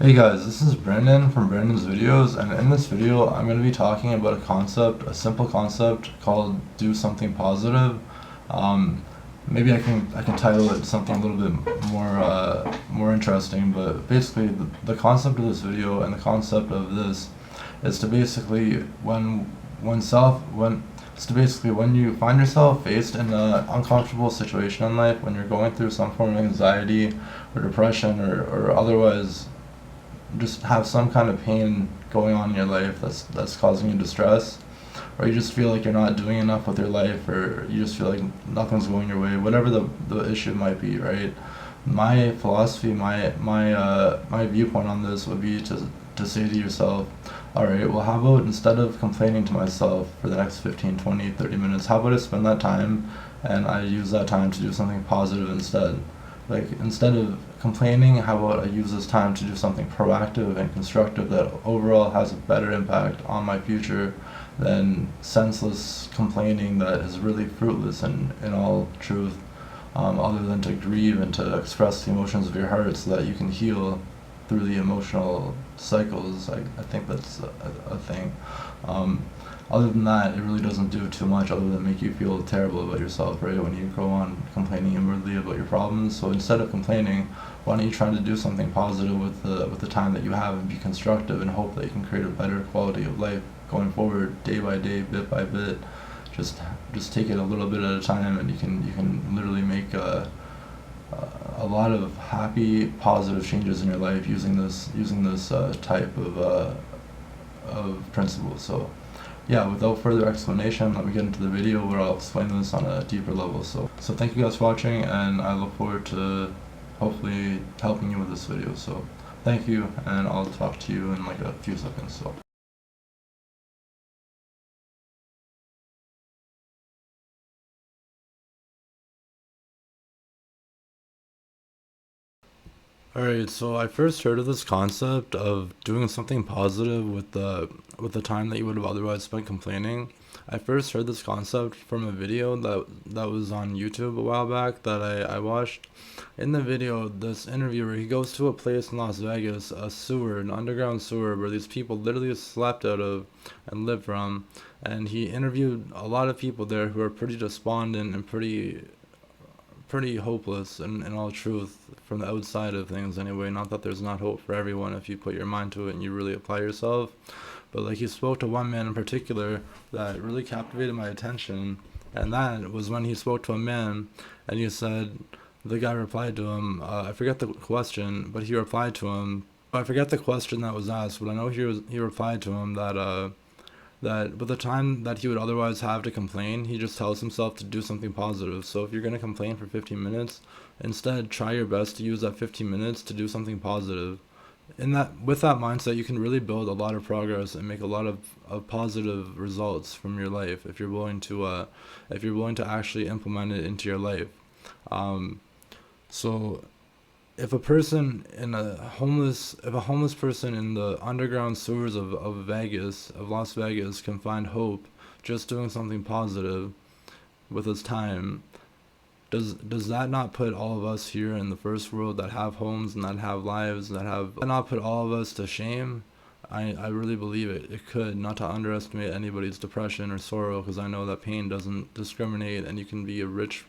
Hey guys, this is Brendan from Brendan's Videos, and in this video I'm going to be talking about a simple concept called do something positive. Um, Maybe I can title it something a little bit more interesting, but basically the concept of this video and the concept of this is to basically when it's to basically when you find yourself faced in an uncomfortable situation in life, when you're going through some form of anxiety or depression or otherwise just have some kind of pain going on in your life that's causing you distress, or you just feel like you're not doing enough with your life, or you just feel like nothing's going your way, whatever the issue might be, right? My philosophy, my viewpoint on this would be to say to yourself, all right, well, how about instead of complaining to myself for the next 15, 20, 30 minutes, how about I spend that time and I use that time to do something positive instead? Like, instead of complaining, how about I use this time to do something proactive and constructive that overall has a better impact on my future than senseless complaining that is really fruitless in all truth, other than to grieve and to express the emotions of your heart so that you can heal through the emotional cycles. I think that's a thing. Um, Other than that, it really doesn't do too much other than make you feel terrible about yourself, right? When you go on complaining inwardly about your problems. So instead of complaining, why don't you try to do something positive with the time that you have and be constructive and hope that you can create a better quality of life going forward, day by day, bit by bit. Just just take it a little bit at a time, and you can literally make a lot of happy, positive changes in your life using this type of principle. So yeah, without further explanation, let me get into the video where I'll explain this on a deeper level. So thank you guys for watching, and I look forward to hopefully helping you with this video. So thank you, and I'll talk to you in like a few seconds. So. Alright, so I first heard of this concept of doing something positive with the time that you would have otherwise spent complaining. I first heard this concept from a video that was on YouTube a while back that I watched. In the video, this interviewer, he goes to a place in Las Vegas, a sewer, an underground sewer where these people literally slept out of and lived from, and he interviewed a lot of people there who are pretty despondent and pretty hopeless in all truth, from the outside of things anyway. Not that there's not hope for everyone if you put your mind to it and you really apply yourself, but like, he spoke to one man in particular that really captivated my attention, and that was when he spoke to a man and he said, the guy replied to him, I forget the question, but he replied to him, I forget the question that was asked, but I know he replied to him that with the time that he would otherwise have to complain, he just tells himself to do something positive. So if you're going to complain for 15 minutes, instead try your best to use that 15 minutes to do something positive. With that mindset, you can really build a lot of progress and make a lot of positive results from your life if you're willing to actually implement it into your life. Um, so if a homeless person in the underground sewers of Las Vegas, can find hope just doing something positive with his time, does that not put all of us here in the first world that have homes and that have lives, not put all of us to shame? I really believe it could, not to underestimate anybody's depression or sorrow, because I know that pain doesn't discriminate, and you can be a rich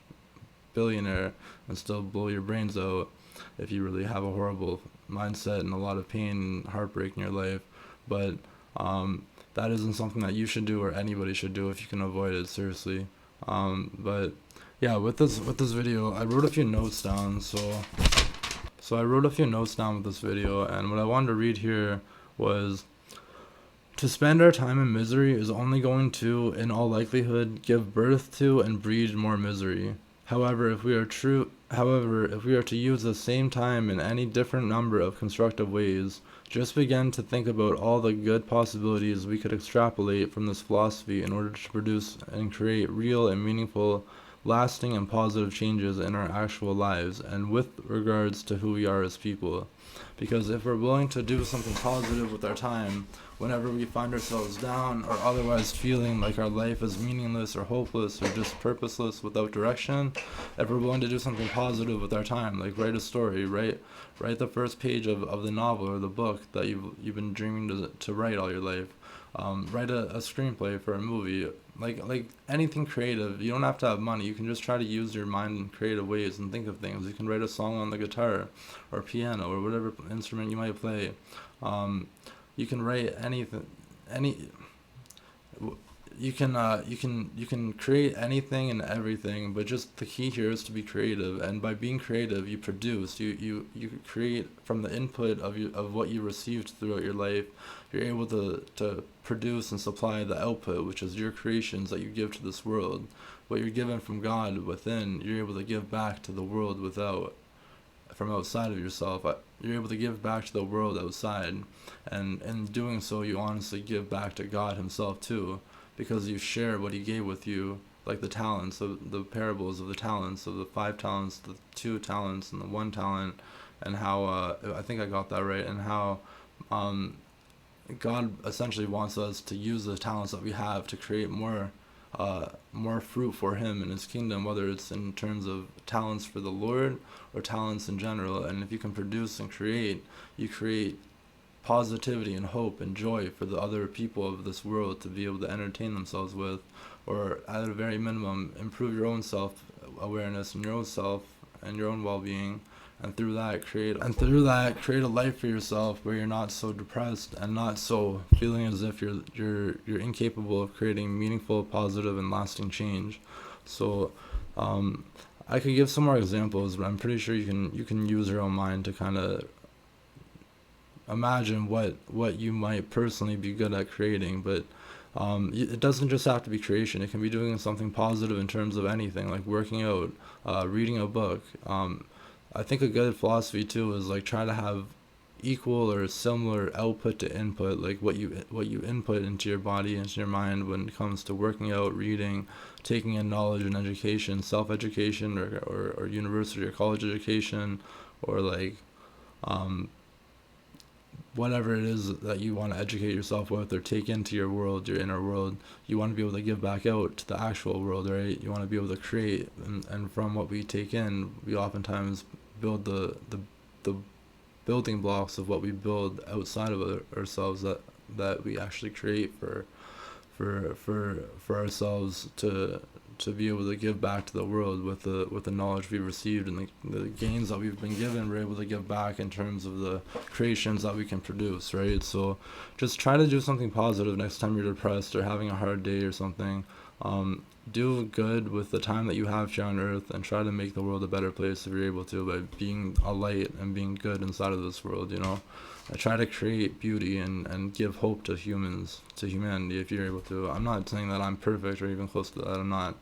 billionaire and still blow your brains out if you really have a horrible mindset and a lot of pain and heartbreak in your life. But that isn't something that you should do or anybody should do if you can avoid it, seriously. But yeah, with this video, I wrote a few notes down. So I wrote a few notes down with this video, and what I wanted to read here was: to spend our time in misery is only going to, in all likelihood, give birth to and breed more misery. However, if we are to use the same time in any different number of constructive ways, just begin to think about all the good possibilities we could extrapolate from this philosophy in order to produce and create real and meaningful lasting and positive changes in our actual lives and with regards to who we are as people. Because if we're willing to do something positive with our time, whenever we find ourselves down or otherwise feeling like our life is meaningless or hopeless or just purposeless without direction, if we're willing to do something positive with our time, like write a story, write the first page of the novel or the book that you've been dreaming to write all your life. Write a screenplay for a movie, like anything creative. You don't have to have money. You can just try to use your mind in creative ways and think of things. You can write a song on the guitar or piano or whatever instrument you might play. You can write anything, you can create anything and everything, but just the key here is to be creative. And by being creative, you produce. You create from the input of what you received throughout your life. You're able to produce and supply the output, which is your creations that you give to this world. What you're given from God within, you're able to give back to the world without, from outside of yourself. You're able to give back to the world outside, and in doing so, you honestly give back to God Himself too, because you share what He gave with you, like the talents, of the parables of the talents, of the 5 talents, the 2 talents, and the 1 talent, and how I think I got that right, and how God essentially wants us to use the talents that we have to create more fruit for Him and His kingdom, whether it's in terms of talents for the Lord or talents in general. And if you can produce and create, you create positivity and hope and joy for the other people of this world to be able to entertain themselves with, or at a very minimum, improve your own self-awareness and your own self and your own well-being. And through that, create a life for yourself where you're not so depressed and not so feeling as if you're incapable of creating meaningful, positive, and lasting change. So, I could give some more examples, but I'm pretty sure you can use your own mind to kind of imagine what you might personally be good at creating. But it doesn't just have to be creation. It can be doing something positive in terms of anything, like working out, reading a book. I think a good philosophy too is like try to have equal or similar output to input, like what you input into your body, into your mind when it comes to working out, reading, taking in knowledge and education, self-education, or university or college education, or like whatever it is that you want to educate yourself with or take into your world, your inner world. You want to be able to give back out to the actual world, right? You want to be able to create, and from what we take in, we oftentimes build the building blocks of what we build outside of ourselves, that we actually create for ourselves to be able to give back to the world with the knowledge we received and the gains that we've been given. We're able to give back in terms of the creations that we can produce, right? So just try to do something positive next time you're depressed or having a hard day or something. Do good with the time that you have here on earth, and try to make the world a better place if you're able to, by being a light and being good inside of this world, I try to create beauty and give hope to humanity if you're able to. I'm not saying that I'm perfect or even close to that.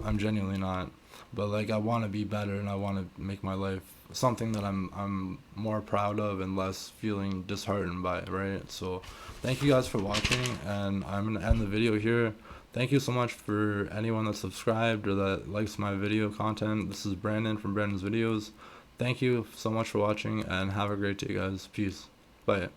I'm genuinely not. But like, I want to be better, and I want to make my life something that I'm more proud of and less feeling disheartened by, right? So thank you guys for watching, and I'm going to end the video here. Thank you so much for anyone that subscribed or that likes my video content. This is Brandon from Brandon's Videos. Thank you so much for watching, and have a great day, guys. Peace. Bye.